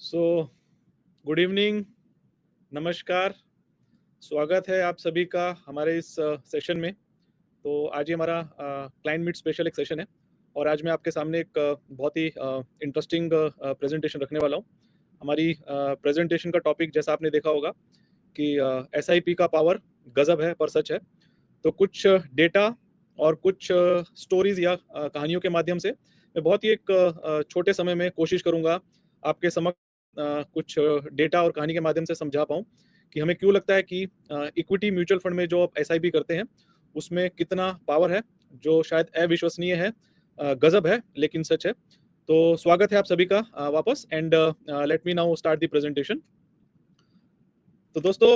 So good evening, नमस्कार, स्वागत है आप सभी का हमारे इस सेशन में। तो आज ये हमारा क्लाइंट मीट स्पेशल एक सेशन है और आज मैं आपके सामने एक बहुत ही इंटरेस्टिंग प्रेजेंटेशन रखने वाला हूँ। हमारी प्रेजेंटेशन का टॉपिक जैसा आपने देखा होगा कि एसआईपी का पावर गजब है पर सच है। तो कुछ डेटा और कुछ स्टोरीज या कहानियों के माध्यम से मैं बहुत ही एक छोटे समय में कोशिश करूंगा आपके समक्ष कुछ डेटा और कहानी के माध्यम से समझा पाऊँ कि हमें क्यों लगता है कि इक्विटी म्यूचुअल फंड में जो आप एसआईपी करते हैं उसमें कितना पावर है, जो शायद अविश्वसनीय है, गजब है लेकिन सच है। तो स्वागत है आप सभी का वापस and let me now start the presentation. तो दोस्तों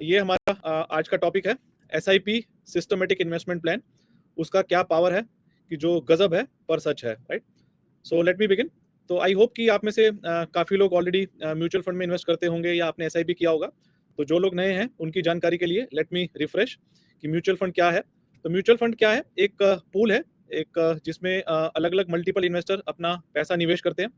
ये हमारा आज का टॉपिक है एसआईपी सिस्टमेटिक इन्वेस्टमेंट प्लान। उसका क्या पावर है कि जो गजब है पर सच है, right. So let me begin. तो आई होप कि आप में से काफ़ी लोग ऑलरेडी म्यूचुअल फंड में इन्वेस्ट करते होंगे या आपने एसआईपी किया होगा। तो जो लोग नए हैं उनकी जानकारी के लिए लेट मी रिफ्रेश कि म्यूचुअल फंड क्या है। तो म्यूचुअल फंड क्या है? एक पूल है, एक जिसमें अलग अलग मल्टीपल इन्वेस्टर अपना पैसा निवेश करते हैं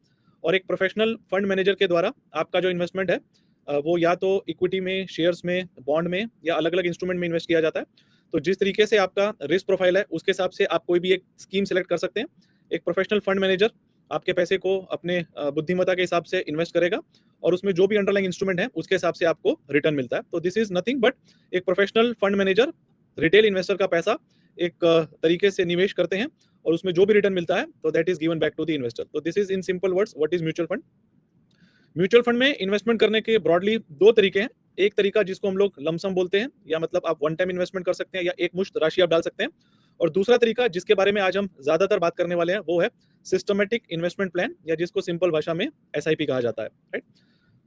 और एक प्रोफेशनल फंड मैनेजर के द्वारा आपका जो इन्वेस्टमेंट है वो या तो इक्विटी में, शेयर्स में, बॉन्ड में या अलग अलग इंस्ट्रूमेंट में इन्वेस्ट किया जाता है। तो जिस तरीके से आपका रिस्क प्रोफाइल है उसके हिसाब से आप कोई भी एक स्कीम सेलेक्ट कर सकते हैं। एक प्रोफेशनल फंड मैनेजर आपके पैसे को अपने बुद्धिमत्ता के हिसाब से इन्वेस्ट करेगा और उसमें जो भी अंडरलाइंग इंस्ट्रूमेंट है उसके हिसाब से आपको रिटर्न मिलता है। तो दिस इज नथिंग बट एक professional fund manager retail investor का पैसा एक तरीके से निवेश करते हैं और उसमें जो भी रिटर्न मिलता है तो that is given back to the investor. तो this is in simple words what is mutual fund. Mutual fund में इन्वेस्टमेंट करने के ब्रॉडली दो तरीके हैं। एक तरीका जिसको हम लोग लमसम बोलते हैं, या मतलब आप वन टाइम इन्वेस्टमेंट कर सकते हैं या एक मुश्त राशि आप डाल सकते हैं। और दूसरा तरीका जिसके बारे में आज हम ज्यादातर बात करने वाले हैं वो है सिस्टमेटिक इन्वेस्टमेंट प्लान, या जिसको सिंपल भाषा में एसआईपी कहा जाता है, राइट।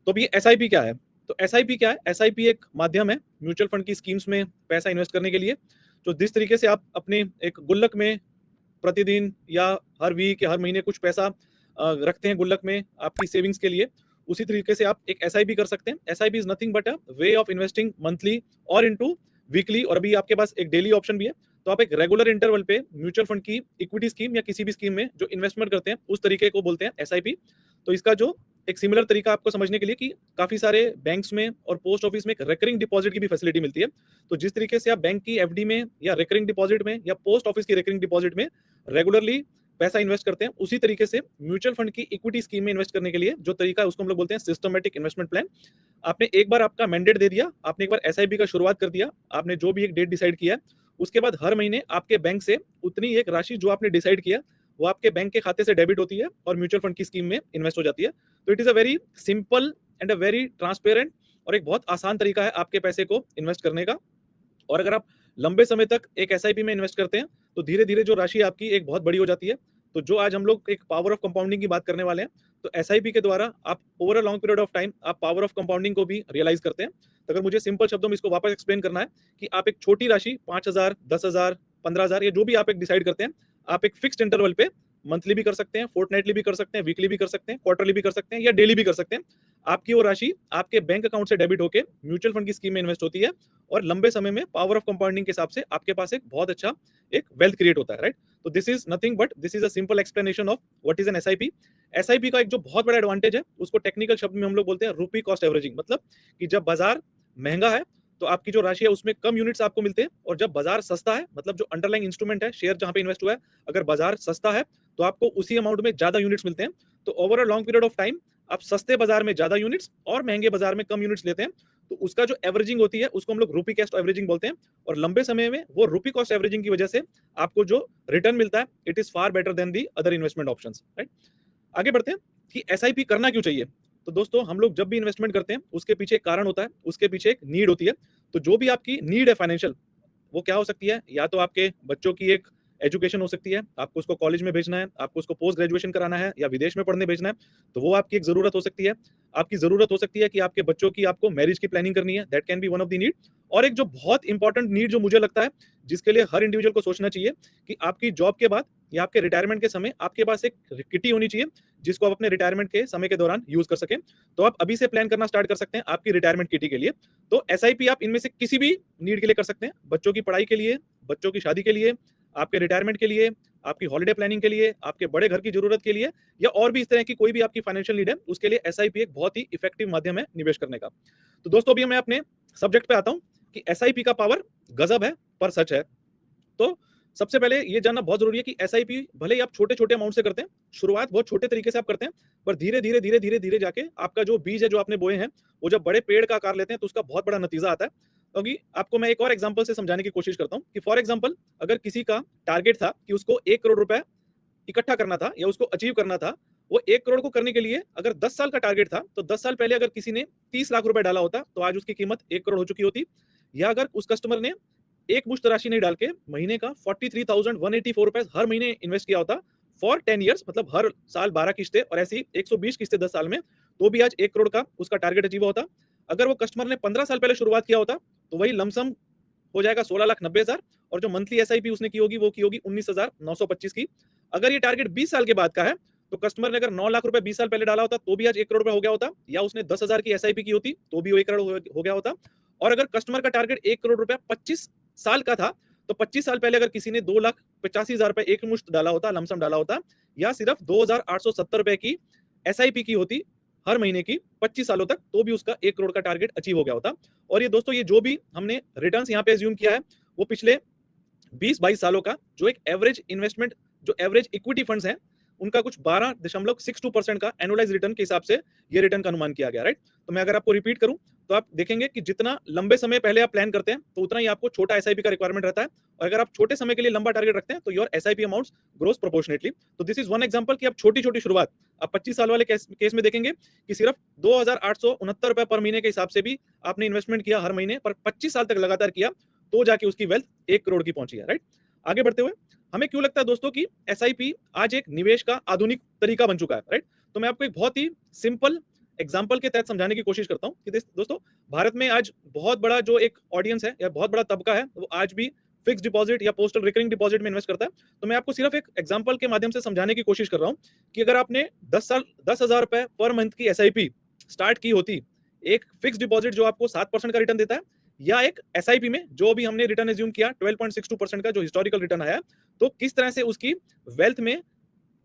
तो अभी एसआईपी क्या है? तो एसआईपी क्या है? एसआईपी एक माध्यम है म्यूचुअल फंड की स्कीम्स में पैसा इन्वेस्ट करने के लिए। तो जिस तरीके से आप अपने एक गुल्लक में प्रतिदिन या हर वीक या हर महीने कुछ पैसा रखते हैं गुल्लक में आपकी सेविंग्स के लिए, उसी तरीके से आप एक एसआईपी कर सकते हैं। SIP is nothing but a way of investing monthly और इनटू वीकली, और अभी आपके पास एक डेली ऑप्शन भी है। तो आप एक रेगुलर इंटरवल पे म्यूचुअल फंड की इक्विटी स्कीम या किसी भी स्कीम में जो इन्वेस्टमेंट करते हैं उस तरीके को बोलते हैं एसआईपी। तो इसका जो एक सिमिलर तरीका आपको समझने के लिए कि काफी सारे बैंक्स में और पोस्ट ऑफिस में एक रिकरिंग डिपॉजिट की भी फैसिलिटी मिलती है। तो जिस तरीके से आप बैंक की एफडी में या रिकरिंग डिपॉजिट में या पोस्ट ऑफिस की रिकरिंग डिपॉजिट में रेगुलरली पैसा इन्वेस्ट करते हैं, उसी तरीके से म्यूचुअल फंड की इक्विटी स्कीम में इन्वेस्ट करने के लिए जो तरीका है उसको हम लोग बोलते हैं सिस्टमेटिक इन्वेस्टमेंट प्लान। आपने एक बार आपका मैंडेट दे दिया, आपने एक बार एसआईपी का शुरुआत कर दिया, आपने जो भी एक डेट डिसाइड किया, उसके बाद हर महीने आपके बैंक से उतनी एक राशि जो आपने डिसाइड किया वो आपके बैंक के खाते से डेबिट होती है और म्यूचुअल फंड की स्कीम में इन्वेस्ट हो जाती है। तो it is a very simple and a very transparent और एक बहुत आसान तरीका है आपके पैसे को इन्वेस्ट करने का। और अगर आप लंबे समय तक एक एसआईपी में इन्वेस्ट करते हैं तो धीरे धीरे जो राशि आपकी एक बहुत बड़ी हो जाती है। तो जो आज हम लोग एक पावर ऑफ कंपाउंडिंग की बात करने वाले हैं, तो एसआईपी के द्वारा आप over a long period of time आप पावर ऑफ कंपाउंडिंग को भी रियलाइज करते हैं। तो अगर मुझे सिंपल शब्दों में इसको वापस एक्सप्लेन करना है कि आप एक छोटी राशि 5,000, 10,000, 15,000 या जो भी आप एक डिसाइड करते हैं, आप एक फिक्स्ड इंटरवल पे मंथली भी कर सकते हैं, फोर्टनाइटली भी कर सकते हैं, वीकली भी कर सकते हैं, क्वार्टरली भी कर सकते हैं या डेली भी कर सकते हैं। आपकी वो राशि आपके बैंक अकाउंट से डेबिट होकर म्यूचुअल फंड की स्कीम में इन्वेस्ट होती है और लंबे समय में पावर ऑफ कंपाउंडिंग के हिसाब से आपके पास एक बहुत अच्छा एक वेल्थ क्रिएट होता है, राइट। तो this is nothing but this is a simple explanation of what is an SIP. SIP का एक जो बहुत बड़ा एडवांटेज है उसको टेक्निकल शब्द में हम लोग बोलते हैं रूपी कॉस्ट एवरेजिंग। मतलब कि जब बाजार महंगा है तो आपकी जो राशि है उसमें कम यूनिट्स आपको मिलते हैं, और जब बाजार सस्ता है, मतलब जो अंडरलाइंग इंस्ट्रूमेंट है, शेयर जहां पे इन्वेस्ट हुआ है, अगर बाजार सस्ता है तो आपको उसी अमाउंट में ज्यादा यूनिट्स मिलते हैं। तो over a long period of time आप सस्ते बाजार में ज्यादा यूनिट्स और महंगे बाजार में कम यूनिट्स लेते हैं। तो उसका जो एवरेजिंग होती है उसको हम लोग रूपी कॉस्ट एवरेजिंग बोलते हैं, और लंबे समय में वो रूपी कॉस्ट एवरेजिंग की वजह से आपको जो रिटर्न मिलता है it is far better than the other investment options, right. आगे बढ़ते हैं कि एसआईपी करना क्यों चाहिए। तो दोस्तों हम लोग जब भी इन्वेस्टमेंट करते हैं उसके पीछे एक कारण होता है, उसके पीछे एक नीड होती है। तो जो भी आपकी नीड है फाइनेंशियल, वो क्या हो सकती है? या तो आपके बच्चों की एक एजुकेशन हो सकती है, आपको उसको कॉलेज में भेजना है, आपको उसको पोस्ट ग्रेजुएशन कराना है या विदेश में पढ़ने भेजना है, तो वो आपकी एक जरूरत हो सकती है। आपकी जरूरत हो सकती है कि आपके बच्चों की आपको मैरिज की प्लानिंग करनी है, that can be one of the need. और एक जो बहुत इंपॉर्टेंट नीड जो मुझे लगता है जिसके लिए हर इंडिविजुअल को सोचना चाहिए कि आपकी जॉब के बाद या आपके रिटायरमेंट के समय आपके पास एक किटी होनी चाहिए जिसको आप अपने रिटायरमेंट के समय के दौरान यूज कर सकें। तो आप अभी से प्लान करना स्टार्ट कर सकते हैं आपकी रिटायरमेंट किटी के लिए। तो एसआईपी आप इनमें से किसी भी नीड के लिए कर सकते हैं, बच्चों की पढ़ाई के लिए, बच्चों की शादी के लिए, आपके रिटायरमेंट के लिए, आपकी हॉलिडे प्लानिंग के लिए, आपके बड़े घर की जरूरत के लिए, या और भी इस तरह की कोई भी आपकी फाइनेंशियल नीड है, उसके लिए एसआईपी एक बहुत ही इफेक्टिव माध्यम है निवेश करने का। तो दोस्तों अभी मैं अपने सब्जेक्ट पे आता हूं कि एसआईपी का पावर गजब है पर सच है। तो सबसे पहले ये जानना बहुत जरूरी है कि एसआईपी भले ही आप छोटे छोटे अमाउंट से करते हैं, शुरुआत बहुत छोटे तरीके से आप करते हैं, पर धीरे धीरे धीरे धीरे धीरे जाके आपका जो बीज है जो आपने बोए हैं, वो जब बड़े पेड़ का आकार लेते हैं तो उसका बहुत बड़ा नतीजा आता है। क्योंकि आपको मैं एक और एग्जांपल से समझाने की कोशिश करता हूं कि फॉर एग्जांपल अगर किसी का टारगेट था कि उसको 1 करोड़ रुपए इकट्ठा करना था या उसको अचीव करना था, वो 1 करोड़ को करने के लिए अगर 10 साल का टारगेट था, तो 10 साल पहले अगर किसी ने 30 लाख रुपए डाला होता तो आज उसकी कीमत 1 करोड़ हो चुकी होती। या अगर उस कस्टमर ने एक मुश्त राशि नहीं डाल के महीने का 43,184 रुपए हर महीने इन्वेस्ट किया होता फॉर 10 ईयर्स, मतलब हर साल 12 किस्तें और ऐसी 120 किस्तें 10 साल में, तो भी आज 1 करोड़ का उसका टारगेट अचीव होता। अगर वो कस्टमर ने 15 साल पहले शुरुआत किया होता तो वही लमसम हो जाएगा 16,90,000, और जो मंथली एसआईपी उसने की होगी वो की होगी 19,925 की। अगर ये टारगेट 20 साल के बाद का है, तो कस्टमर ने अगर 9 लाख रुपए 20 साल पहले डाला होता तो भी आज 1 करोड़ रुपए हो गया होता, या उसने 10,000 की एसआईपी की होती तो भी वो 1 करोड़ हो गया होता। और अगर कस्टमर का टारगेट 1 करोड़ रुपए 25 साल का था, तो 25 साल पहले अगर किसी ने 2,85,000 रुपए एक मुश्त डाला होता, लमसम डाला होता, या सिर्फ 2,870 रुपए की एसआईपी की होती हर महीने की 25 सालों तक, तो भी उसका 1 करोड़ का टारगेट अचीव हो गया होता। और ये दोस्तों, ये जो भी हमने रिटर्न्स यहाँ पे अज्यूम किया है, वो पिछले 20-22 सालों का जो एक एवरेज इन्वेस्टमेंट, जो एवरेज इक्विटी फंड्स हैं, उनका कुछ 12.62% का एनुअलाइज रिटर्न के हिसाब से ये रिटर्न का अनुमान किया गया, राइट। तो मैं अगर आपको रिपीट करूं तो आप देखेंगे कि जितना लंबे समय पहले आप प्लान करते हैं, तो उतना ही आपको छोटा एसआईपी का रिक्वायरमेंट रहता है, और अगर आप छोटे समय के लिए लंबा टारगेट रखते हैं तो your SIP amounts grows proportionately. तो दिस इज वन एग्जांपल कि आप छोटी छोटी शुरुआत आप 25 साल वाले केस में देखेंगे कि सिर्फ 2,869 रुपए पर महीने के हिसाब से भी आपने इन्वेस्टमेंट किया हर महीने, पर 25 साल तक लगातार किया, तो जाके उसकी वेल्थ 1 करोड़ की पहुंची है, राइट। आगे बढ़ते हुए हमें क्यों लगता है दोस्तों कि एसआईपी आज एक निवेश का आधुनिक तरीका बन चुका है, राइट। तो मैं आपको एक बहुत ही सिंपल एग्जांपल के तहत समझाने की कोशिश करता हूं कि दोस्तों, भारत में आज बहुत बड़ा जो एक ऑडियंस है या बहुत बड़ा तबका है, वो आज भी फिक्स डिपॉजिट या पोस्टल रिकरिंग डिपॉजिट में इन्वेस्ट करता है। तो मैं आपको सिर्फ एक एग्जांपल के माध्यम से समझाने की कोशिश कर रहा हूं कि अगर आपने 10,000 रुपए पर मंथ की एसआईपी स्टार्ट की होती, एक फिक्स डिपॉजिट जो आपको 7% का रिटर्न देता है, या एक एसआईपी में जो भी हमने रिटर्न एज्यूम किया 12.62% का जो हिस्टोरिकल रिटर्न आया, तो किस तरह से उसकी वेल्थ में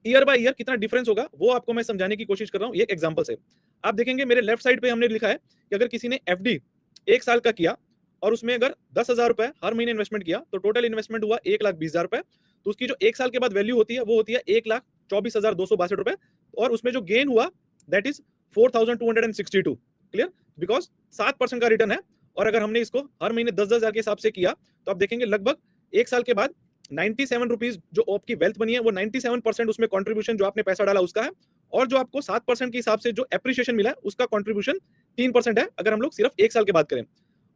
ईयर बाय ईयर कितना डिफरेंस होगा, वो आपको मैं समझाने की कोशिश कर रहा हूं एक एग्जांपल से। आप देखेंगे मेरे लेफ्ट साइड पे हमने लिखा है कि अगर किसी ने एफडी 1 साल का किया और उसमें अगर 10,000 रुपए हर महीने इन्वेस्टमेंट किया, तो टोटल इन्वेस्टमेंट हुआ 1,20,000 रुपए। तो उसकी जो 1 साल के बाद वैल्यू होती है वो होती है 1,24,262 रुपए, और उसमें जो गेन हुआ दैट इज 4,262। क्लियर, बिकॉज 7% का रिटर्न है, और अगर हमने इसको हर महीने 10,000 के हिसाब से किया, तो आप देखेंगे लगभग 1 साल के बाद 97 रुपीज जो आपकी वेल्थ बनी है, वो 97% उसमें कंट्रीब्यूशन जो आपने पैसा डाला उसका है, और जो आपको 7% के हिसाब से जो एप्रिसिएशन मिला है उसका कंट्रीब्यूशन 3% है, अगर हम लोग सिर्फ 1 साल के बाद करें।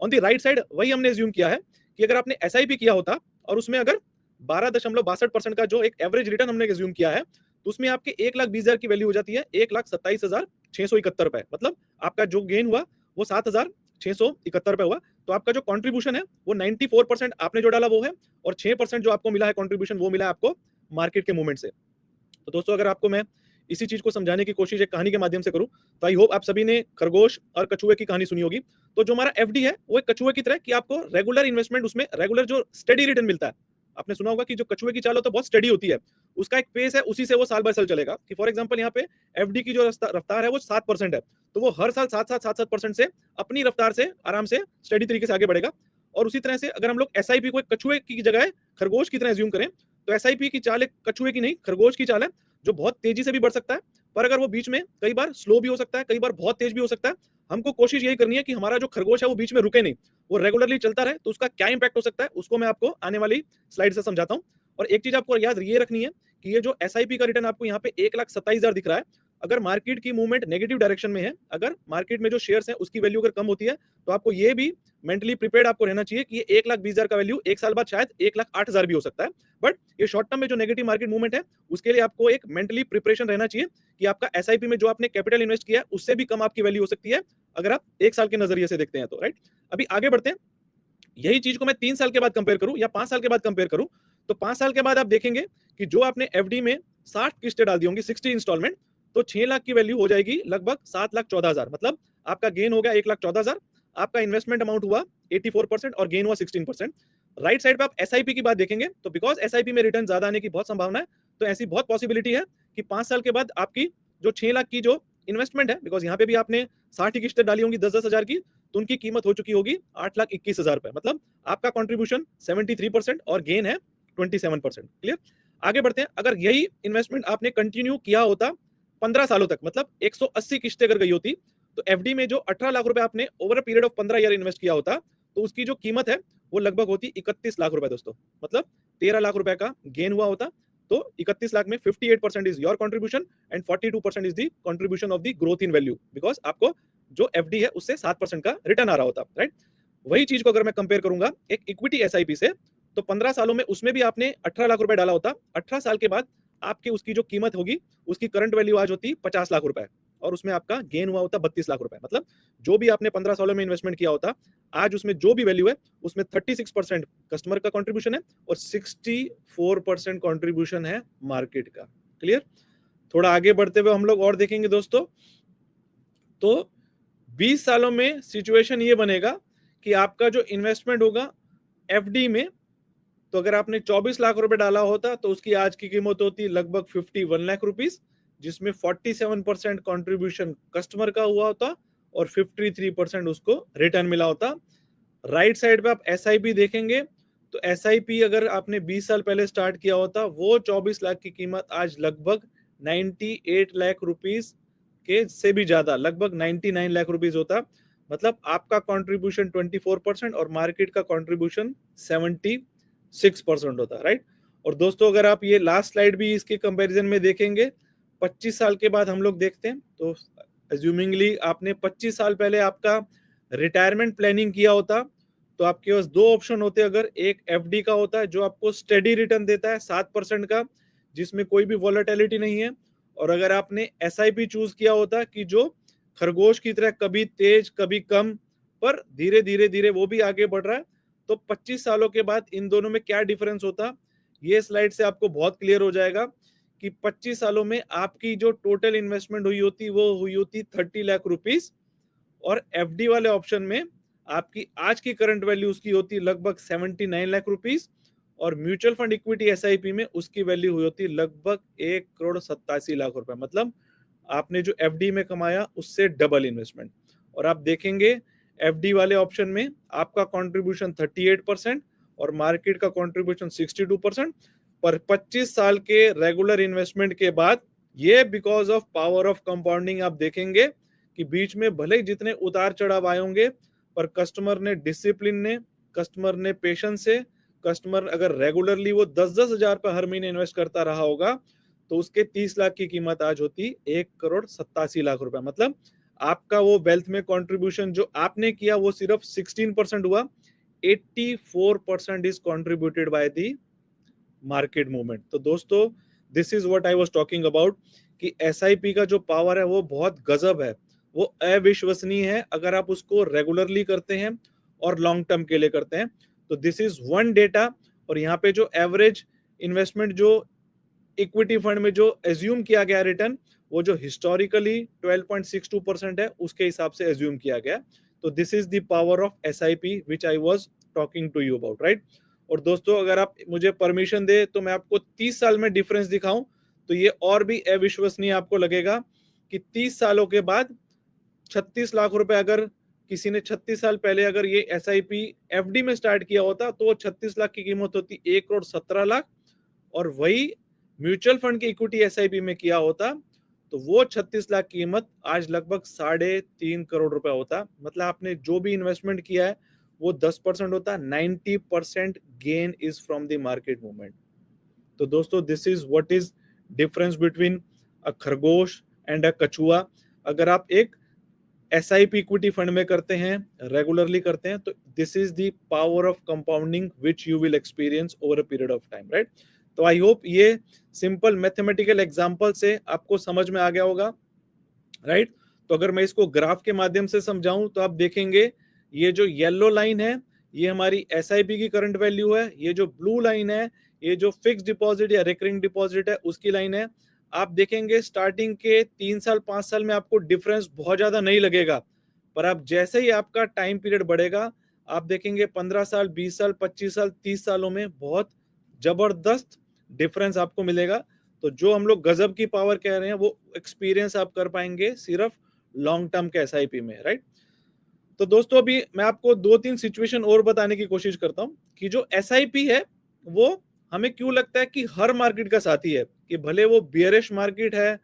ऑन द राइट साइड वही हमने एज्यूम किया है कि अगर आपने एसआईपी किया होता और उसमें अगर 12.62% का जो एक एवरेज रिटर्न हमने एज्यूम किया है, तो उसमें आपके 1,20,000 की वैल्यू हो जाती है 1,27,671 रुपए। मतलब आपका जो गेन हुआ वो 7,671 रुपए हुआ। तो आपका जो कंट्रीब्यूशन है वो 94% आपने जो डाला वो है, और 6% जो आपको मिला है कंट्रीब्यूशन, वो मिला है आपको मार्केट के मूवमेंट से। तो दोस्तों, अगर आपको मैं इसी चीज को समझाने की कोशिश एक कहानी के माध्यम से करूं, तो आई होप आप सभी ने खरगोश और कछुए की कहानी सुनी होगी। तो जो हमारा एफडी है वो एक कछुए की तरह कि आपको रेगुलर इन्वेस्टमेंट, उसमें रेगुलर जो स्टडी रिटर्न मिलता है। आपने सुना होगा कि जो कछुए की चाल होता है बहुत स्टडी होती है, उसका एक पेस है, उसी से वो साल बाय साल चलेगा। कि फॉर एग्जांपल यहाँ पे एफडी की जो रफ्तार है वो 7% है, तो वो हर साल 7% से अपनी रफ्तार से आराम से स्टडी तरीके से आगे बढ़ेगा। और उसी तरह से अगर हम लोग एसआईपी को एक कछुए की जगह खरगोश की तरह एज्यूम करें, तो एसआईपी की चाल एक कछुए की नहीं, खरगोश की चाल है, जो बहुत तेजी से भी बढ़ सकता है, पर अगर वो बीच में कई बार स्लो भी हो सकता है, कई बार बहुत तेज भी हो सकता है। हमको कोशिश यही करनी है कि हमारा जो खरगोश है वो बीच में रुके नहीं, वो रेगुलरली चलता रहे। तो उसका क्या इंपैक्ट हो सकता है उसको मैं आपको आने वाली स्लाइड से समझाता हूँ। और एक चीज आपको याद ये रखनी है कि ये जो एसआईपी का रिटर्न आपको यहाँ पे 1,27,000 दिख रहा है, अगर मार्केट की मूवमेंट नेगेटिव डायरेक्शन में है, अगर मार्केट में जो शेयर्स है उसकी वैल्यू अगर कम होती है, तो आपको ये भी मेंटली प्रिपेयर्ड आपको रहना चाहिए कि ये 1,20,000 का वैल्यू 1 साल बाद शायद 1,08,000 भी हो सकता है। बट ये शॉर्ट टर्म में जो नेगेटिव मार्केट मूवमेंट है, उसके लिए आपको एक मेंटली प्रिपरेशन रहना चाहिए कि आपका एसआईपी में जो आपने कैपिटल इन्वेस्ट किया है उससे भी कम आपकी वैल्यू हो सकती है, अगर आप 1 साल के नजरिए से देखते हैं तो, राइट। अभी आगे बढ़ते हैं। यही चीज को मैं 3 साल के बाद कंपेयर करूं या 5 साल के बाद कंपेयर करूं, तो 5 साल के बाद आप देखेंगे कि जो आपने एफडी में 60 किस्तें डाल दी होंगी, 60 इंस्टॉलमेंट, तो 6 लाख की वैल्यू हो जाएगी लगभग 7,14,000। मतलब आपका गेन हो गया 1,14,000, आपका इन्वेस्टमेंट अमाउंट हुआ 84% और गेन हुआ 16%। राइट साइड पे आप एसआईपी की बात देखेंगे तो बिकॉज एसआईपी में रिटर्न ज्यादा आने की बहुत संभावना है, तो ऐसी बहुत पॉसिबिलिटी है कि 5 साल के बाद आपकी जो 6 लाख की जो इन्वेस्टमेंट है, बिकॉज यहाँ पे भी आपने 60 की किस्तें डाली होंगी 10-10 हजार की, तो उनकी कीमत हो चुकी होगी 8,21,000 रुपए। मतलब आपका कॉन्ट्रीब्यूशन 73% और गेन है 27%। क्लियर? आगे बढ़ते हैं। अगर यही इन्वेस्टमेंट आपने कंटिन्यू किया होता 15 सालों तक, मतलब 180 किस्तें अगर गई होती, तो एफडी में जो 18 लाख रुपए आपने over a period of 15 year invest किया होता, तो उसकी जो कीमत है वो लगभग होती 31 लाख रुपए दोस्तों। मतलब 13 लाख रुपए का गेन हुआ होता। तो 31 लाख में 58% is your contribution and 42% is the contribution of the growth in value, because आपको जो एफडी है उससे 7% का रिटर्न आ रहा होता, राइट? वही चीज को अगर मैं कंपेयर करूंगा एक इक्विटी एसआईपी से, तो 15 सालों में उसमें भी आपने 18 लाख रुपए डाला होता। 18 साल के बाद आपकी उसकी जो कीमत होगी, उसकी करंट वैल्यू आज होती 50 लाख रुपए, और उसमें आपका गेन हुआ होता 32 लाख रुपए। मतलब जो भी आपने 15 सालों में इन्वेस्टमेंट किया होता, आज उसमें जो भी वैल्यू है उसमें 36% कस्टमर का कंट्रीब्यूशन है और 64% कंट्रीब्यूशन है मार्केट का। क्लियर? थोड़ा आगे बढ़ते हुए हम लोग और देखेंगे दोस्तों, तो 20 सालों में सिचुएशन ये बनेगा कि आपका जो इन्वेस्टमेंट होगा एफडी में, तो अगर आपने 24 लाख रुपए डाला होता तो उसकी आज की कीमत होती लगभग 51 लाख रुपीस, जिसमें 47% कंट्रीब्यूशन कस्टमर का हुआ होता और 53% उसको रिटर्न मिला होता। राइट साइड पे आप एसआईपी देखेंगे, तो एसआईपी अगर आपने 20 साल पहले स्टार्ट किया होता, वो 24 लाख की कीमत आज लगभग 98 लाख रुपीस के से भी ज्यादा, लगभग 99 लाख रुपीस होता। मतलब आपका कंट्रीब्यूशन 24% और मार्केट का कंट्रीब्यूशन 76% होता, राइट? और दोस्तों अगर आप ये लास्ट स्लाइड भी इसके कंपैरिजन में देखेंगे, 25 साल के बाद हम लोग देखते हैं, तो अज्यूमिंगली आपने 25 साल पहले आपका रिटायरमेंट प्लानिंग किया होता, तो आपके पास दो ऑप्शन होते। अगर एक एफडी का होता है जो आपको स्टेडी रिटर्न देता है 7% का, जिसमें कोई भी वॉलेटिलिटी नहीं है, और अगर आपने एसआईपी चूज किया होता कि जो खरगोश की तरह कभी तेज कभी कम, पर धीरे धीरे धीरे वो भी आगे बढ़ रहा है, तो 25 सालों के बाद इन दोनों में क्या डिफरेंस होता, ये स्लाइड से आपको बहुत क्लियर हो जाएगा कि 25 सालों में आपकी जो टोटल इन्वेस्टमेंट हुई होती वो हुई होती 30 लाख रुपीस, और एफडी वाले ऑप्शन में आपकी आज की करंट वैल्यू उसकी होती लगभग 79 लाख रुपीस, और म्यूचुअल फंड इक्विटी एसआईपी में उसकी वैल्यू हुई होती लगभग 1,87,00,000 रुपए। मतलब आपने जो एफडी में कमाया उससे डबल इन्वेस्टमेंट। और आप देखेंगे एफडी वाले ऑप्शन में आपका कंट्रीब्यूशन 38% और मार्केट का कंट्रीब्यूशन 62%, पर 25 साल के रेगुलर इन्वेस्टमेंट के बाद ये because of power of compounding आप देखेंगे कि बीच में भले ही जितने उतार चढ़ाव आए होंगे, पर कस्टमर ने डिसिप्लिन ने, कस्टमर ने पेशेंस से, कस्टमर अगर रेगुलरली वो 10-10 हजार पर हर महीने इन्वेस्ट करता रहा होगा, तो उसके 30 लाख की कीमत आज होती 1,87,00,000 रुपए। मतलब आपका वो वेल्थ में कंट्रीब्यूशन जो आपने किया वो सिर्फ 16% हुआ, 84% is contributed by the market movement. तो दोस्तों this is what I was talking about कि एसआईपी का जो पावर है वो बहुत गजब है, वो अविश्वसनीय है अगर आप उसको रेगुलरली करते हैं और लॉन्ग टर्म के लिए करते हैं। तो दिस इज वन डेटा, और यहाँ पे जो एवरेज इन्वेस्टमेंट जो इक्विटी फंड में जो एज्यूम किया गया रिटर्न, वो जो हिस्टोरिकली 12.62% है उसके हिसाब से एज्यूम किया गया। तो this is the power of SIP which I was talking to you about, right? और दोस्तों अगर आप मुझे परमिशन दे तो मैं आपको 30 साल में डिफरेंस दिखाऊं, तो ये और भी अविश्वसनीय आपको लगेगा कि 30 सालों के बाद 36 लाख रुपए अगर किसी ने 36 साल पहले अगर ये एसआईपी एफडी में स्टार्ट किया होता, तो वो 36 लाख की कीमत होती 1,17,00,000, और वही म्यूचुअल फंड की इक्विटी एसआईपी में किया होता तो वो 36 लाख की कीमत आज लगभग 3.5 करोड़ रुपए होता। मतलब आपने जो भी इन्वेस्टमेंट किया है वो 10% होता, 90% gain is from the market movement. तो दोस्तों this is what is difference between a खरगोश एंड अ कछुआ। अगर आप एक एसआईपी इक्विटी फंड में करते हैं, रेगुलरली करते हैं, तो this is the power of compounding which you will experience over a period of time, right? तो आई होप ये सिंपल मैथमेटिकल एग्जांपल से आपको समझ में आ गया होगा, राइट? तो अगर मैं इसको ग्राफ के माध्यम से समझाऊं तो आप देखेंगे ये जो येलो लाइन है ये हमारी एसआईपी की करंट वैल्यू है, ये जो ब्लू लाइन है ये जो फिक्स डिपॉजिट या रिकरिंग डिपॉजिट है उसकी लाइन है। आप देखेंगे स्टार्टिंग के 3 साल 5 साल में आपको डिफरेंस बहुत ज्यादा नहीं लगेगा, पर आप जैसे ही आपका टाइम पीरियड बढ़ेगा आप देखेंगे 15 साल, 20 साल, 25 साल, 30 सालों में बहुत जबरदस्त डिफरेंस आपको मिलेगा। तो जो हम लोग गजब की पावर कह रहे हैं वो एक्सपीरियंस आप कर पाएंगे सिर्फ लॉन्ग टर्म के एसआईपी में, राइट। तो दोस्तों अभी मैं आपको 2-3 सिचुएशन और बताने की कोशिश करता हूं कि जो एसआईपी है वो हमें क्यों लगता है कि हर मार्केट का साथी है, कि भले वो बियरिश मार्केट है,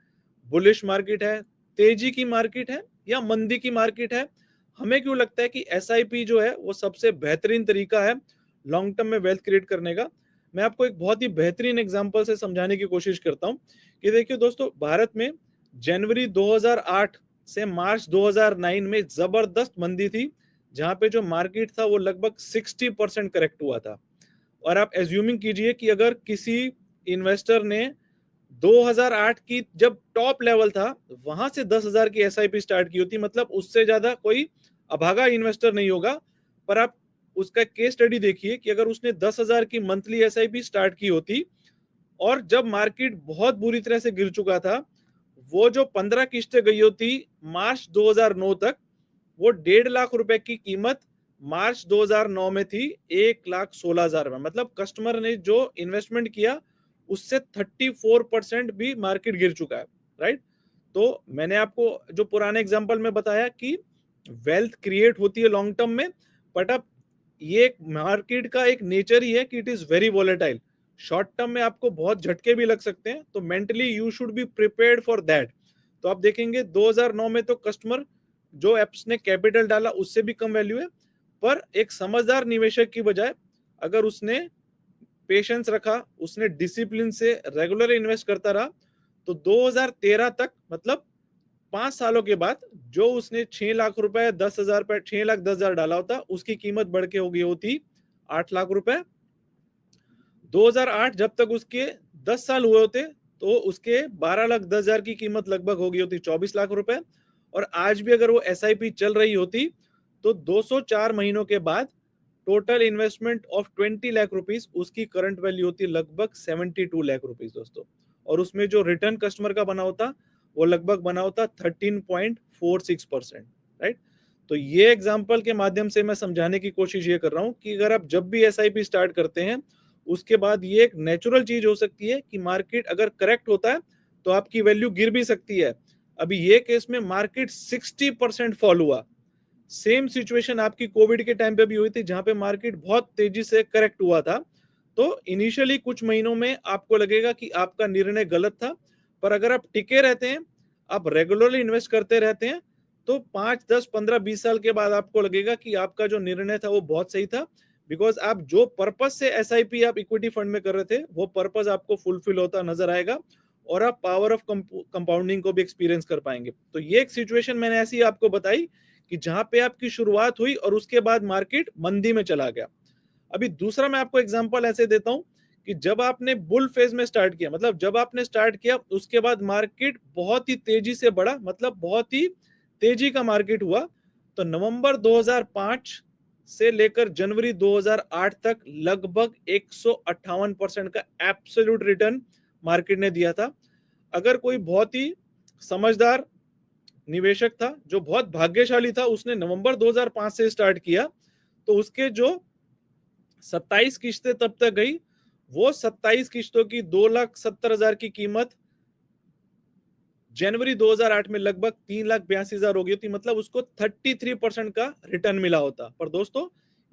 बुलिश मार्केट है, तेजी की मार्केट है या मंदी की मार्केट है, हमें क्यों लगता है कि एसआईपी जो है वो सबसे बेहतरीन तरीका है लॉन्ग टर्म में वेल्थ क्रिएट करने का। मैं आपको एक बहुत ही बेहतरीन एग्जांपल से समझाने की कोशिश करता हूं कि देखिए दोस्तों, भारत में जनवरी 2008 से मार्च 2009 में जबरदस्त मंदी थी, जहां पे जो मार्केट था वो लगभग 60% करेक्ट हुआ था। और आप एज्यूमिंग कीजिए कि अगर किसी इन्वेस्टर ने 2008 की जब टॉप लेवल था वहां से 10,000 की एसआईपी स्टार्ट की होती, मतलब उससे ज्यादा कोई अभागा इन्वेस्टर नहीं होगा। पर आप उसका केस स्टडी देखिए कि अगर उसने 10,000 की मंथली एसआईपी स्टार्ट की होती और जब मार्केट बहुत बुरी तरह से गिर चुका था, वो जो 15 किस्तें गई होती मार्च 2009 तक, वो 1.5 लाख रुपए की कीमत मार्च 2009 में थी 1,16,000 में। मतलब कस्टमर ने जो इन्वेस्टमेंट किया उससे 34% भी मार्केट गिर चुका है, राइट। तो मैंने आपको जो पुराने एग्जांपल में बताया कि वेल्थ क्रिएट होती है लॉन्ग टर्म में, बट अब ये मार्केट का एक नेचर ही है कि it is very volatile. Short term में आपको बहुत झटके भी लग सकते हैं, तो mentally you should be prepared for that. तो आप देखेंगे 2009 में तो कस्टमर जो एप्स ने कैपिटल डाला उससे भी कम वैल्यू है, पर एक समझदार निवेशक की बजाय अगर उसने पेशेंस रखा, उसने डिसिप्लिन से रेगुलर इन्वेस्ट करता रहा, तो 2013 तक मतलब 5 सालों के बाद जो उसने 6 लाख रुपए 10,000 पे 6,10,000 डाला होता, उसकी कीमत बढ़ के हो गई होती 8 लाख रुपए। 2008 जब तक उसके 10 साल हुए होते तो उसके 12,10,000 की कीमत लगभग हो गई होती 24 लाख रुपए। और आज भी अगर वो एसआईपी चल रही होती तो 204 महीनों के बाद total investment of 20 lakh rupees, उसकी करंट वैल्यू होती लगभग 72 लाख रुपीस दोस्तों। और उसमें जो रिटर्न कस्टमर का बना होता वो लगभग बना होता 13.46%, राइट। तो ये एग्जांपल के माध्यम से मैं समझाने की कोशिश ये कर रहा हूं कि अगर आप जब भी एसआईपी स्टार्ट करते हैं उसके बाद ये एक नेचुरल चीज हो सकती है कि मार्केट अगर करेक्ट होता है तो आपकी वैल्यू गिर भी सकती है। अभी ये केस में मार्केट 60% फॉल हुआ। सेम सिचुएशन आपकी कोविड के टाइम पे भी हुई थी, जहां पे मार्केट बहुत तेजी से करेक्ट हुआ था। तो इनिशियली कुछ महीनों में आपको लगेगा कि आपका निर्णय गलत था, पर अगर आप टिके रहते हैं, आप रेगुलरली इन्वेस्ट करते रहते हैं, तो 5, 10, 15, 20 साल के बाद आपको लगेगा कि आपका जो निर्णय था वो बहुत सही था। बिकॉज आप जो पर्पज से एसआईपी आप इक्विटी फंड में कर रहे थे वो पर्पज आपको फुलफिल होता नजर आएगा और आप पावर ऑफ कंपाउंडिंग को भी एक्सपीरियंस कर पाएंगे। तो ये एक सिचुएशन मैंने ऐसी आपको बताई कि जहां पे आपकी शुरुआत हुई और उसके बाद मार्केट मंदी में चला गया। अभी दूसरा मैं आपको एग्जांपल ऐसे देता हूं कि जब आपने बुल फेज में स्टार्ट किया, मतलब जब आपने स्टार्ट किया उसके बाद मार्केट बहुत ही तेजी से बढ़ा, मतलब बहुत ही तेजी का मार्केट हुआ। तो नवंबर 2005 से लेकर जनवरी 2008 तक लगभग 158% का एब्सोल्यूट रिटर्न मार्केट ने दिया था। अगर कोई बहुत ही समझदार निवेशक था जो बहुत भाग्यशाली था, उसने नवंबर 2005 से स्टार्ट किया, तो उसके जो 27 किस्तें तब तक गई, वो 27 किस्तों की 2,70,000 की कीमत जनवरी 2008 में लगभग 3,82,000 हो गई थी। मतलब उसको 33% का रिटर्न मिला होता। पर दोस्तों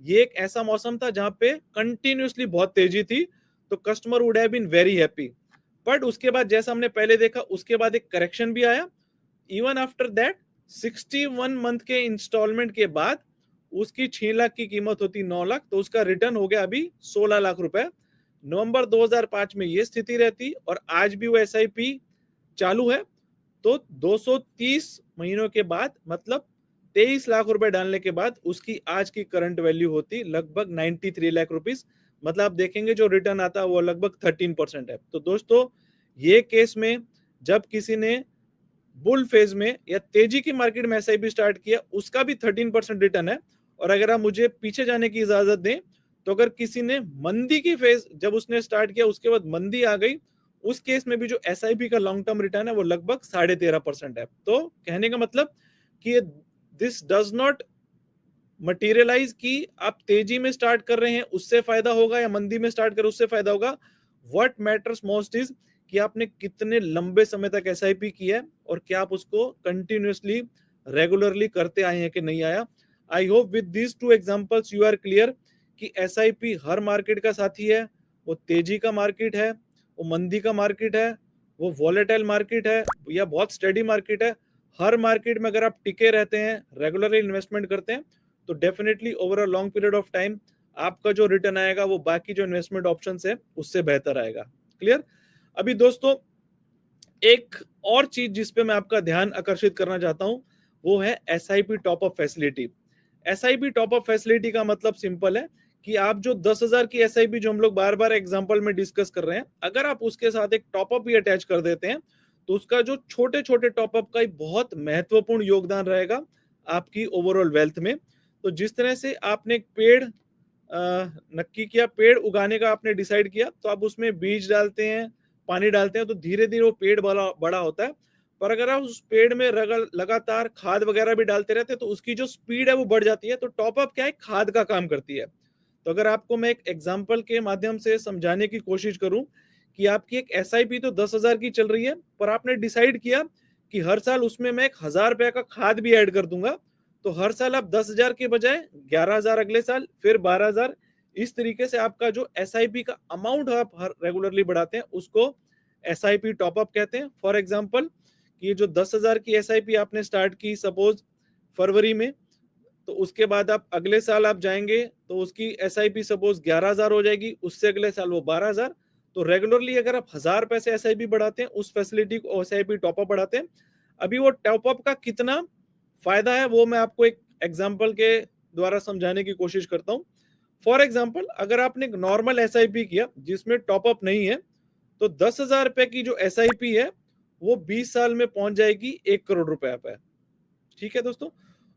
ये एक ऐसा मौसम था जहां पे कंटिन्यूसली बहुत तेजी थी, तो customer would have been very happy. But उसके बाद जैसा हमने पहले देखा उसके बाद एक करेक्शन भी आया। इवन आफ्टर दैट 61 मंथ के इंस्टॉलमेंट के बाद उसकी 6 लाख की कीमत होती 9 लाख, तो उसका रिटर्न हो गया अभी 16 लाख रुपए। नवंबर 2005 में ये स्थिति रहती और आज भी वो एसआईपी चालू है, तो 230 महीनों के बाद मतलब 23 लाख रुपए डालने के बाद उसकी आज की करंट वैल्यू होती लगभग 93 लाख रुपीस। मतलब आप देखेंगे जो रिटर्न आता है वो लगभग 13% है। तो दोस्तों ये केस में जब किसी ने बुल फेज में या तेजी की मार्केट में एसआईपी स्टार्ट किया उसका भी 13% रिटर्न है। और अगर आप मुझे पीछे जाने की इजाजत दें तो अगर किसी ने मंदी की फेज जब उसने स्टार्ट किया उसके बाद मंदी आ गई, उस केस में भी जो एसआईपी का लॉन्ग टर्म रिटर्न है वो लगभग 13.5% है। तो कहने का मतलब कि दिस डज नॉट मटेरियलाइज की आप तेजी में स्टार्ट कर रहे हैं उससे फायदा होगा या मंदी में स्टार्ट कर उससे फायदा होगा। व्हाट मैटर्स मोस्ट इज कि आपने कितने लंबे समय तक एसआईपी किया है और क्या आप उसको कंटिन्यूअसली रेगुलरली करते आए हैं कि नहीं आया। I hope with these two examples you are clear कि एसआईपी हर मार्केट का साथी है। वो तेजी का मार्केट है, वो मंदी का मार्केट है, वो वॉलेटाइल मार्केट है या बहुत स्टेडी मार्केट है। हर मार्केट में अगर आप टिके रहते हैं, रेगुलरली इन्वेस्टमेंट करते हैं, तो definitely over a long period of time आपका जो रिटर्न आएगा वो बाकी जो इन्वेस्टमेंट ऑप्शंस है उससे बेहतर आएगा। क्लियर। अभी दोस्तों एक और चीज जिस पे मैं आपका ध्यान आकर्षित करना चाहता हूं वो है SIP top up facility. SIP top up facility का मतलब सिंपल है कि आप जो 10,000 की एसआईपी जो हम लोग बार बार एग्जांपल में डिस्कस कर रहे हैं, अगर आप उसके साथ एक टॉप अप भी अटैच कर देते हैं तो उसका जो छोटे छोटे टॉप अप का एक बहुत महत्वपूर्ण योगदान रहेगा आपकी ओवरऑल वेल्थ में। तो जिस तरह से आपने एक पेड़ नक्की किया, पेड़ उगाने का आपने डिसाइड किया, तो आप उसमें बीज डालते हैं, पानी डालते हैं, तो धीरे धीरे वो पेड़ बड़ा बड़ा होता है। पर अगर आप उस पेड़ में लगातार खाद वगैरह भी डालते रहते हैं तो उसकी जो स्पीड है वो बढ़ जाती है। तो टॉप अप क्या है, खाद का काम करती है। तो अगर आपको मैं एक एग्जांपल के माध्यम से समझाने की कोशिश करूं कि आपकी एक एसआईपी तो 10,000 की चल रही है, पर आपने डिसाइड किया कि हर साल उसमें मैं 1,000 रुपए का खाद भी ऐड कर दूंगा, तो हर साल आप 10,000 के बजाय 11,000 अगले साल, फिर 12,000, इस तरीके से आपका जो एसआईपी का अमाउंट आप हर रेगुलरली बढ़ाते हैं उसको एसआईपी टॉपअप कहते हैं। फॉर एग्जांपल कि ये जो 10,000 की एसआईपी आपने स्टार्ट की सपोज फरवरी में, तो उसके बाद आप अगले साल आप जाएंगे तो उसकी एसआईपी सपोज 11,000 हो जाएगी, उससे अगले साल वो 12,000। तो रेगुलरली अगर आप 1,000 पैसे एसआईपी बढ़ाते हैं, उस फैसिलिटी को एसआईपी टॉपअप बढ़ाते हैं, अभी वो टॉपअप का कितना फायदा है वो मैं आपको एक एग्जांपल के द्वारा समझाने की कोशिश करता हूं। फॉर एग्जांपल अगर आपने एक नॉर्मल एसआईपी किया जिसमें टॉपअप नहीं है, तो 10,000 रुपए की जो एसआईपी है वो 20 साल में पहुंच जाएगी 1 करोड़ रुपए पे। ठीक है दोस्तों।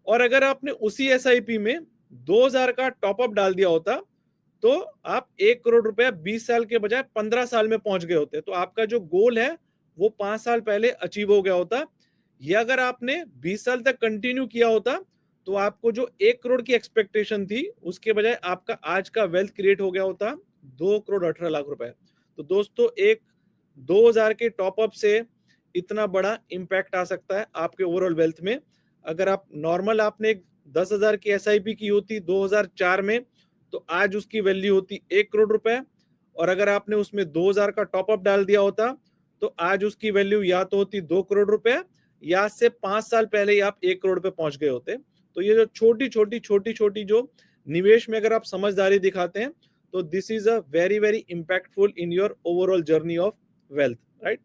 और अगर आपने उसी एसआईपी में 2,000 का टॉपअप डाल दिया होता तो आप 1 करोड़ रुपया 20 साल के बजाय 15 साल में पहुंच गए होते। तो आपका जो गोल है वो 5 साल पहले अचीव हो गया होता। या अगर आपने 20 साल तक कंटिन्यू किया होता तो आपको जो 1 करोड़ की एक्सपेक्टेशन थी उसके बजाय आपका आज का वेल्थ क्रिएट हो गया होता 2 करोड़ 18 लाख रुपए। तो दोस्तों एक 2,000 के टॉपअप से इतना बड़ा इंपैक्ट आ सकता है आपके ओवरऑल वेल्थ में। अगर आप नॉर्मल आपने 10,000 की एसआईपी की होती 2004 में, तो आज उसकी वैल्यू होती 1 करोड़ रुपए। और अगर आपने उसमें 2,000 का टॉपअप डाल दिया होता तो आज उसकी वैल्यू या तो होती 2 करोड़ रुपए या आज से 5 साल पहले ही आप 1 करोड़ पे पहुंच गए होते। तो ये जो छोटी छोटी जो निवेश में अगर आप समझदारी दिखाते हैं तो this is a very very impactful in your overall journey of wealth, right.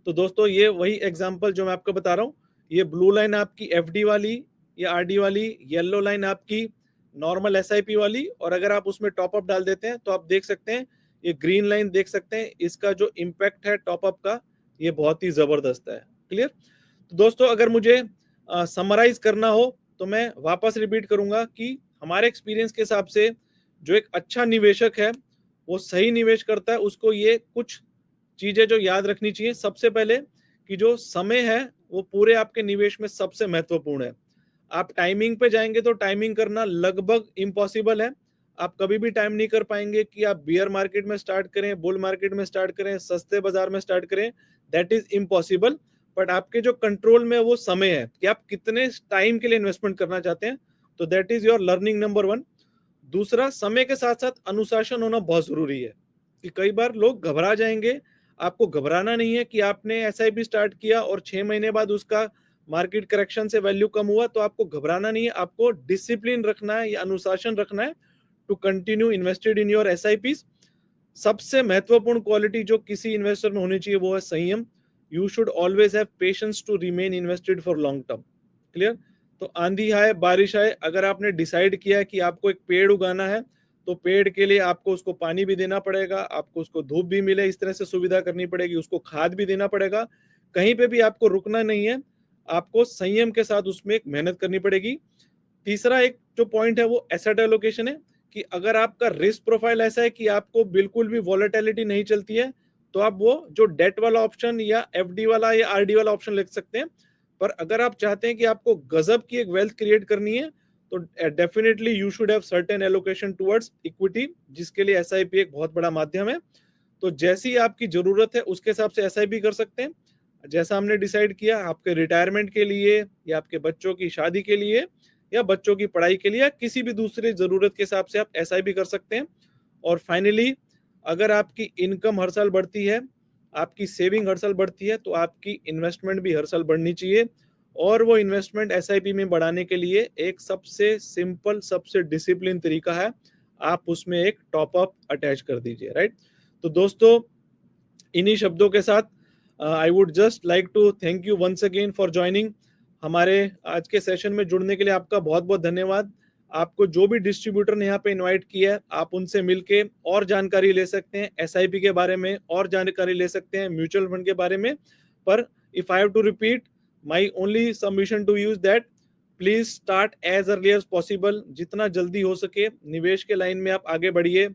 तो दोस्तों ये वही एग्जांपल जो मैं आपको बता रहा हूँ, ये ब्लू लाइन आपकी एफडी वाली या आरडी वाली, येलो लाइन आपकी नॉर्मल एसआईपी वाली, और अगर आप उसमें टॉपअप डाल देते हैं तो आप देख सकते हैं ये ग्रीन लाइन देख सकते हैं, इसका जो इम्पैक्ट है टॉपअप का ये बहुत ही जबरदस्त है। क्लियर। तो दोस्तों अगर मुझे समराइज करना हो तो मैं वापस रिपीट करूंगा कि हमारे एक्सपीरियंस के हिसाब से जो एक अच्छा निवेशक है वो सही निवेश करता है, उसको ये कुछ चीजें जो याद रखनी चाहिए। सबसे पहले कि जो समय है वो पूरे आपके निवेश में सबसे महत्वपूर्ण है। आप टाइमिंग पे जाएंगे तो टाइमिंग करना लगभग इम्पॉसिबल है। आप कभी भी टाइम नहीं कर पाएंगे कि आप बियर मार्केट में स्टार्ट करें, बुल मार्केट में स्टार्ट करें, सस्ते बाजार में स्टार्ट करें, दैट इज इम्पॉसिबल। बट आपके जो कंट्रोल में वो समय है कि आप कितने टाइम के लिए इन्वेस्टमेंट करना चाहते हैं, तो that is your learning number 1। दूसरा, समय के साथ साथ अनुशासन होना बहुत जरूरी है कि कई बार लोग घबरा जाएंगे। आपको घबराना नहीं है कि आपने एसआईपी स्टार्ट किया और 6 महीने बाद उसका मार्केट करेक्शन से वैल्यू कम हुआ, तो आपको घबराना नहीं है। आपको डिसिप्लिन रखना है या अनुशासन रखना है to continue invested in your SIP. सबसे महत्वपूर्ण क्वालिटी जो किसी इन्वेस्टर में होनी चाहिए वो है संयम। You should always have patience to remain invested for long term. Clear. तो आंधी आए बारिश आए, अगर आपने डिसाइड किया है कि आपको एक पेड़ उगाना है तो पेड़ के लिए आपको उसको पानी भी देना पड़ेगा, आपको उसको धूप भी मिले इस तरह से सुविधा करनी पड़ेगी, उसको खाद भी देना पड़ेगा। कहीं पे भी आपको रुकना नहीं है, आपको संयम के साथ उसमें एक मेहनत करनी पड़ेगी। तीसरा एक जो पॉइंट है वो एसेट एलोकेशन है कि अगर आपका रिस्क प्रोफाइल ऐसा है कि आपको बिल्कुल भी वॉलेटिलिटी नहीं चलती है तो आप वो जो डेट वाला ऑप्शन या एफडी वाला या आरडी वाला ऑप्शन ले सकते हैं। पर अगर आप चाहते हैं कि आपको गजब की एक वेल्थ क्रिएट करनी है तो definitely you should have certain allocation towards equity, जिसके लिए एसआईपी एक बहुत बड़ा माध्यम है। तो जैसी आपकी जरूरत है उसके हिसाब से एसआईपी कर सकते हैं। जैसा हमने डिसाइड किया, आपके रिटायरमेंट के लिए या आपके बच्चों की शादी के लिए या बच्चों की पढ़ाई के लिए या किसी भी दूसरी जरूरत के हिसाब से आप एसआईपी कर सकते हैं। और फाइनली, अगर आपकी इनकम हर साल बढ़ती है, आपकी सेविंग हर साल बढ़ती है, तो आपकी इन्वेस्टमेंट भी हर साल बढ़नी चाहिए। और वो इन्वेस्टमेंट एसआईपी में बढ़ाने के लिए एक सबसे सिंपल, सबसे डिसिप्लिन तरीका है, आप उसमें एक टॉप अप अटैच कर दीजिए, राइट। तो दोस्तों, इन्हीं शब्दों के साथ I would just like to thank you once again for joining. हमारे आज के सेशन में जुड़ने के लिए आपका बहुत बहुत धन्यवाद। आपको जो भी डिस्ट्रीब्यूटर ने यहाँ पे इनवाइट किया है, आप उनसे मिलके और जानकारी ले सकते हैं एसआईपी के बारे में, और जानकारी ले सकते हैं म्यूचुअल फंड के बारे में। पर if I have to repeat, my only submission to you is that please start as early as possible. जितना जल्दी हो सके निवेश के लाइन में आप आगे बढ़िए।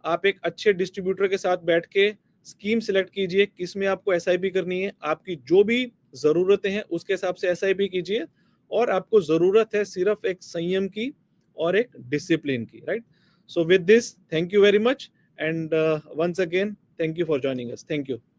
आप एक अच्छे डिस्ट्रीब्यूटर के साथ बैठ के स्कीम सिलेक्ट कीजिए, किसमें आपको एसआईपी करनी है, आपकी जो भी जरूरतें हैं उसके हिसाब से एसआईपी कीजिए। और आपको जरूरत है सिर्फ एक संयम की और एक डिसिप्लिन की, right. So with this, thank you very much and once again thank you for joining us. Thank you.